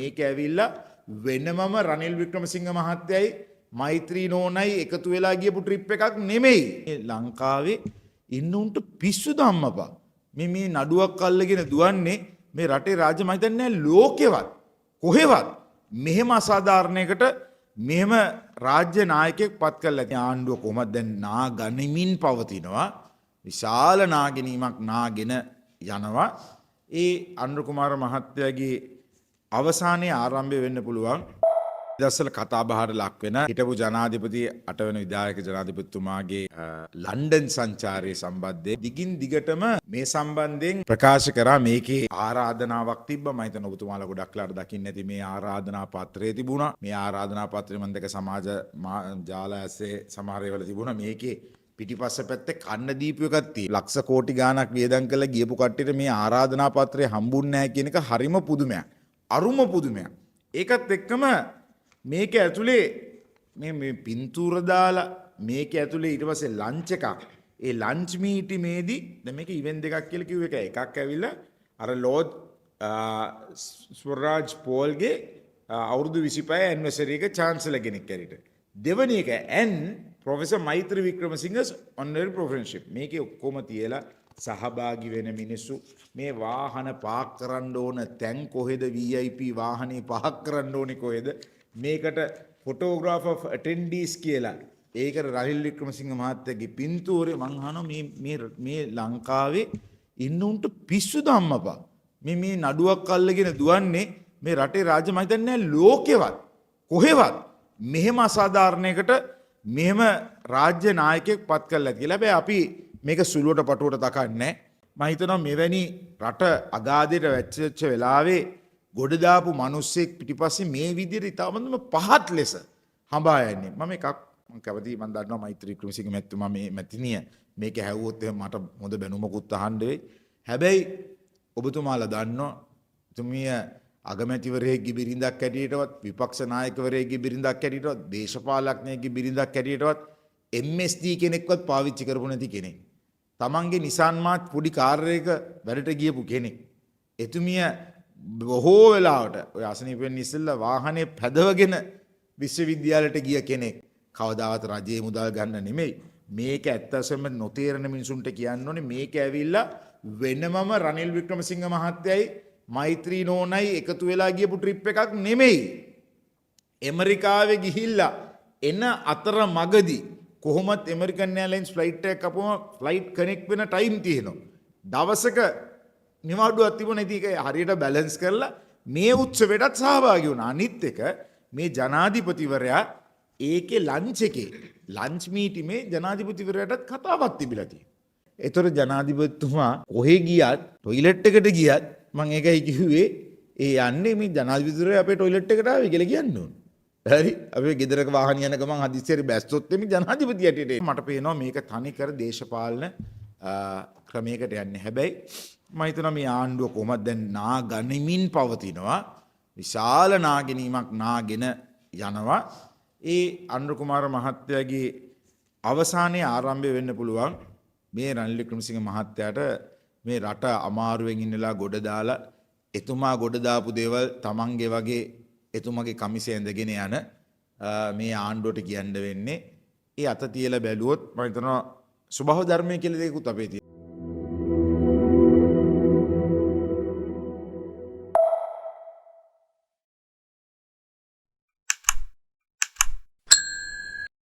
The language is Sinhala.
මේක ඇවිල්ලා වෙනමම රනිල් වික්‍රමසිංහ මහත්තයයි මෛත්‍රී නෝනයි එකතු වෙලා ගියපු ට්‍රිප් එකක් නෙමෙයි. ලංකාවේ ඉන්න උන්ට පිස්සු ධම්මපා. මේ නඩුවක් අල්ලගෙන දුවන්නේ මේ රටේ රාජ්‍ය මම හිතන්නේ ලෝකෙවත් කොහෙවත් මෙහෙම අසාධාරණයකට මෙහෙම රාජ්‍ය නායකයෙක් පත් කරලා තියෙන ආණ්ඩුව කොහොමද දැන් නාගනිමින් පවතිනවා. විශාල නාගිනීමක් නාගෙන යනවා. ඒ අනුර කුමාර මහත්තයාගේ අවසානයේ ආරම්භය වෙන්න පුළුවන්. දවස්වල කතා බහට ලක් වෙන හිටපු ජනාධිපති 8 වෙනි විධායක ජනාධිපතිතුමාගේ ලන්ඩන් සංචාරයේ සම්බන්ධයෙන් දිගින් දිගටම මේ සම්බන්ධයෙන් ප්‍රකාශ කරා. මේකේ ආරාධනාවක් තිබ්බා. මම හිතන ඔබතුමාලා ගොඩක් ලාට දකින්න ඇති මේ ආරාධනා පත්‍රය තිබුණා. මේ ආරාධනා පත්‍රය මම දැක සමාජ ජාල ඇස්සේ සමහර ඒවාල තිබුණා. මේකේ පිටිපස්ස පැත්තේ කන්න දීපු එකක් තියෙනවා. ලක්ෂ කෝටි ගාණක් වියදම් කරලා ගියපු කට්ටියට මේ ආරාධනා පත්‍රය හම්බුන්නේ නැහැ කියන එක හරිම පුදුමයක්. අරුම පුදුමයක්. ඒකත් එක්කම මේක ඇතුලේ මේ පින්තූර දාලා මේක ඇතුලේ ඊට පස්සේ ලන්ච් එකක්. ඒ ලන්ච් මීටිමේදී දැන් මේක ඉවෙන්ට් එකක් කියලා කිව්ව එක. එකක් ඇවිල්ලා අර ලෝඩ් ස්වරාජ් පෝල්ගේ අවුරුදු 25 ඇනිවර්සරි එක චාන්සලර් කෙනෙක් ඇරිට. දෙවැනි එක ප්‍රොෆෙසර් මෛත්‍රී වික්‍රමසිංහස් ඔනරරි ප්‍රොෆෙසර්ෂිප්. මේකේ ඔක්කොම තියලා සහභාගී වෙන මිනිස්සු මේ වාහන පාක් කරන්න ඕන තැන් කොහෙද, VIP වාහනේ පාක් කරන්න ඕනේ කොහෙද, මේකට ෆොටෝග්‍රාෆර් ඔෆ් ඇටෙන්ඩීස් කියලා ඒකට රනිල් වික්‍රමසිංහ මහත්තයාගේ පින්තූරේ මං අහනවා මේ ලංකාවේ ඉන්න උන්ට පිස්සු ධම්මපා. මේ නඩුවක් අල්ලගෙන දුවන්නේ මේ රටේ රාජ්‍ය මම හිතන්නේ ලෝකෙවත් කොහෙවත් මෙහෙම අසාධාරණයකට මෙහෙම රාජ්‍ය නායකයෙක් පත් කරලා කියලා. හැබැයි අපි මේක සුළුවට පටුවට තකන්නේ. මම හිතනවා මෙවැනි රට අගාධයට වැච්ච වෙලාවේ ගොඩ දාපු මිනිස්සෙක් පිටිපස්සේ මේ විදිහට ඉතාමත්ම පහත් ලෙස හඹා යන්නේ. මම කැමතියි. මම දන්නවා මෛත්‍රී වික්‍රමසිංහ මැතිතුමා මේ මැතිනිය මේක හැවුවොත් මට හොඳ බැනුමකුත් අහන්න වෙයි. හැබැයි ඔබතුමාලා දන්නවා තුමිය අගමැතිවරයෙක්ගේ බිරිඳක් හැටියටවත්, විපක්ෂ නායකවරයෙක්ගේ බිරිඳක් හැටියටවත්, දේශපාලඥයෙක්ගේ බිරිඳක් හැටියටවත් MSD කෙනෙක්වත් පාවිච්චි කරපු නැති කෙනෙක්. තමන්ගේ නිසාන් මාත් පොඩි කාර් එකක වැඩට ගියපු කෙනෙක්. එතුමිය බොහෝ වෙලාවට ඔය අසනීප වෙන්න ඉස්සෙල්ලා වාහනේ පැදවගෙන විශ්වවිද්‍යාලයට ගිය කෙනෙක්. කවදාවත් රජයේ මුදල් ගන්න නෙමෙයි. මේක ඇත්තටම නොතේරෙන මිනිසුන්ට කියන්න ඕනේ මේක ඇවිල්ලා වෙනමම රනිල් වික්‍රමසිංහ මහත්තයයි මෛත්‍රී නෝනයි එකතු වෙලා ගියපු ට්‍රිප් එකක් නෙමෙයි. ඇමරිකාවේ ගිහිල්ලා එන අතර මගදී කොහොමත් ඇමරිකන් එයාර්ලයින්ස් ෆ්ලයිට් එකක් අපුවම ෆ්ලයිට් කනෙක්ට් වෙන ටයිම් තියෙනවා. දවසක නිවාඩුවක් තිබුණා. ඉතින් ඒක හරියට බැලන්ස් කරලා මේ උත්සවයටත් සහභාගී වුණා. අනිත් එක මේ ජනාධිපතිවරයා ඒකේ ලන්ච් එකේ ලන්ච් මීටිමේ ජනාධිපතිවරයාටත් කතාවක් තිබිලා තියෙනවා. ඒතර ජනාධිපතිතුමා කොහෙ ගියත් টয়ලට් එකට ගියත් මම ඒකයි කිව්වේ ඒ යන්නේ මේ ජනාධිපතිවරයා අපේ টয়ලට් එකට ආවේ කියලා කියන්න ඕන. හරි අපි ගෙදරක වාහන යන ගමන් හදිස්සියට බැස්සොත් එමේ ජනාධිපති යටියට මට පේනවා මේක තනිකර දේශපාලන ක්‍රමයකට යන්නේ. හැබැයි මම හිතනවා මේ ආණ්ඩුව කොහොමද දැන් නාගනිමින් පවතිනවා. විශාල නාගිනීමක් නාගෙන යනවා. ඒ අනුර කුමාර මහත්තයාගේ අවසානයේ ආරම්භය වෙන්න පුළුවන්. මේ රනිල් වික්‍රමසිංහ මහත්තයාට මේ රට අමාරුවෙන් ඉන්නලා ගොඩ දාලා එතුමා ගොඩ දාපු දේවල් තමන්ගේ වගේ එතුමාගේ කමිසය ඇඳගෙන යන මේ ආණ්ඩුවට කියන්න වෙන්නේ. ඒ අත තියලා බැලුවොත් මම හිතනවා ස්වභාව ධර්මය කියලා දෙයක්ත් අපේ